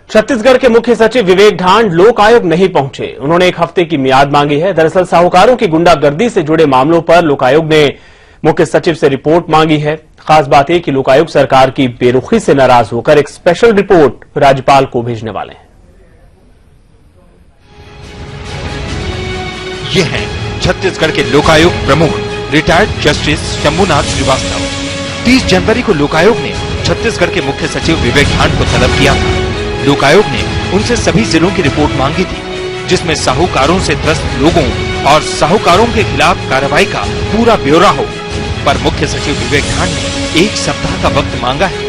छत्तीसगढ़ के मुख्य सचिव विवेक ढांड लोक आयोग नहीं पहुंचे। उन्होंने 1 हफ्ते की मियाद मांगी है। दरअसल साहूकारों की गुंडागर्दी से जुड़े मामलों पर लोक आयोग ने मुख्य सचिव से रिपोर्ट मांगी है। खास बात यह कि लोक आयोग सरकार की बेरुखी से नाराज होकर एक स्पेशल रिपोर्ट राज्यपाल को भेजने वाले हैं। ये हैं छत्तीसगढ़ के लोकायुक्त प्रमुख रिटायर्ड जस्टिस शंभुनाथ श्रीवास्तव। 30 जनवरी को लोकायोग ने छत्तीसगढ़ के मुख्य सचिव विवेक ढांड को तलब किया था। लोकायोग ने उनसे सभी जिलों की रिपोर्ट मांगी थी, जिसमें साहूकारों से त्रस्त लोगों और साहूकारों के खिलाफ कार्रवाई का पूरा ब्यौरा हो। पर मुख्य सचिव विवेक ढांड ने 1 सप्ताह का वक्त मांगा है।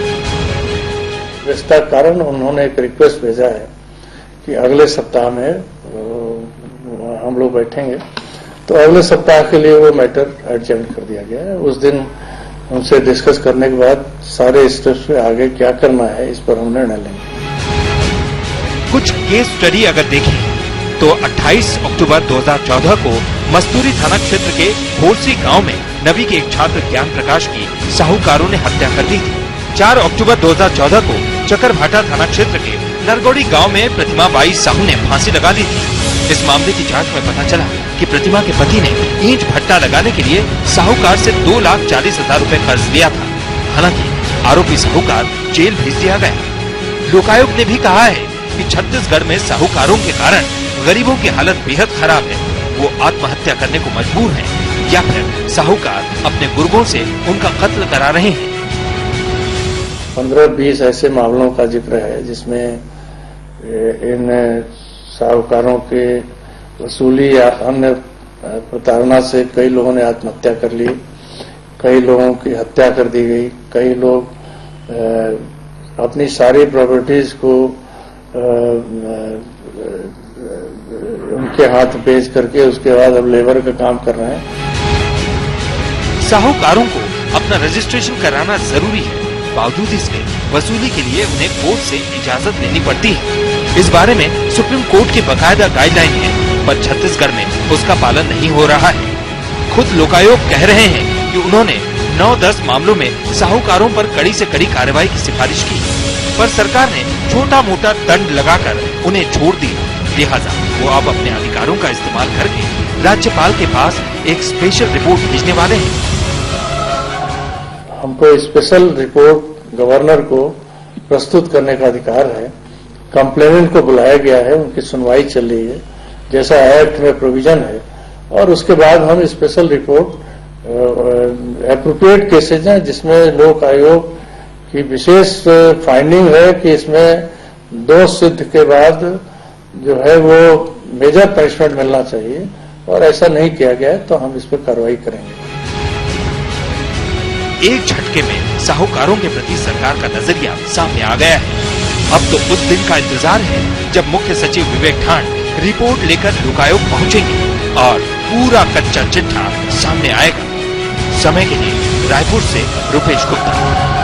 इसका कारण उन्होंने एक रिक्वेस्ट भेजा है कि अगले सप्ताह में हम लोग बैठेंगे, तो अगले सप्ताह के लिए वो मैटर एडजेंट कर दिया गया है। उस दिन उनसे डिस्कस करने के बाद सारे स्टेप्स पे आगे क्या करना है इस पर हम निर्णय लेंगे। कुछ केस स्टडी अगर देखें तो 28 अक्टूबर 2014 को मस्तूरी थाना क्षेत्र के होलसी गांव में नवी के एक छात्र ज्ञान प्रकाश की साहूकारों ने हत्या कर दी थी। 4 अक्टूबर 2014 को चकरभाटा थाना क्षेत्र के नरगौड़ी गांव में प्रतिमा बाई साहू ने फांसी लगा ली थी। इस मामले की जांच में पता चला कि प्रतिमा के पति ने ईंट भट्टा लगाने के लिए साहूकार से 2,40,000 रुपए कर्ज लिया था। हालांकि आरोपी साहूकार जेल भेज दिया गया। लोकायुक्त ने भी कहा है कि छत्तीसगढ़ में साहूकारों के कारण गरीबों की हालत बेहद खराब है। वो आत्महत्या करने को मजबूर हैं या फिर साहूकार अपने गुर्गों से उनका कत्ल करा रहे हैं। 15-20 ऐसे मामलों का जिक्र है जिसमें इन साहूकारों के वसूली या अन्य प्रताड़ना से कई लोगों ने आत्महत्या कर ली, कई लोगों की हत्या कर दी गई, कई लोग अपनी सारी प्रॉपर्टीज को उनके हाथ बेच करके उसके बाद अब लेबर का काम कर रहे हैं। साहूकारों को अपना रजिस्ट्रेशन कराना जरूरी है, बावजूद इसके वसूली के लिए उन्हें कोर्ट से इजाजत लेनी पड़ती है। इस बारे में सुप्रीम कोर्ट की बकायदा गाइडलाइन है, पर छत्तीसगढ़ में उसका पालन नहीं हो रहा है। खुद लोकायोग कह रहे हैं कि उन्होंने 9-10 मामलों में साहूकारों पर कड़ी से कड़ी कार्रवाई की सिफारिश की, पर सरकार ने छोटा मोटा दंड लगाकर उन्हें छोड़ दिया। लिहाजा वो अब अपने अधिकारों का इस्तेमाल करके राज्यपाल के पास एक स्पेशल रिपोर्ट भेजने वाले हैं। हमको स्पेशल रिपोर्ट गवर्नर को प्रस्तुत करने का अधिकार है। कंप्लेनेंट को बुलाया गया है, उनकी सुनवाई चल रही है जैसा एक्ट में प्रोविजन है, और उसके बाद हम स्पेशल रिपोर्ट एप्रोप्रिएट केसेज हैं जिसमें लोक आयोग की विशेष फाइंडिंग है कि इसमें दोष सिद्ध के बाद जो है वो मेजर पनिशमेंट मिलना चाहिए, और ऐसा नहीं किया गया है तो हम इस पर कार्रवाई करेंगे। एक झटके में साहूकारों के प्रति सरकार का नजरिया सामने आ गया है। अब तो उस दिन का इंतजार है जब मुख्य सचिव विवेक ढांड रिपोर्ट लेकर लोकायोग पहुंचेंगे और पूरा कच्चा चिट्ठा सामने आएगा। समय के लिए रायपुर से रुपेश गुप्ता।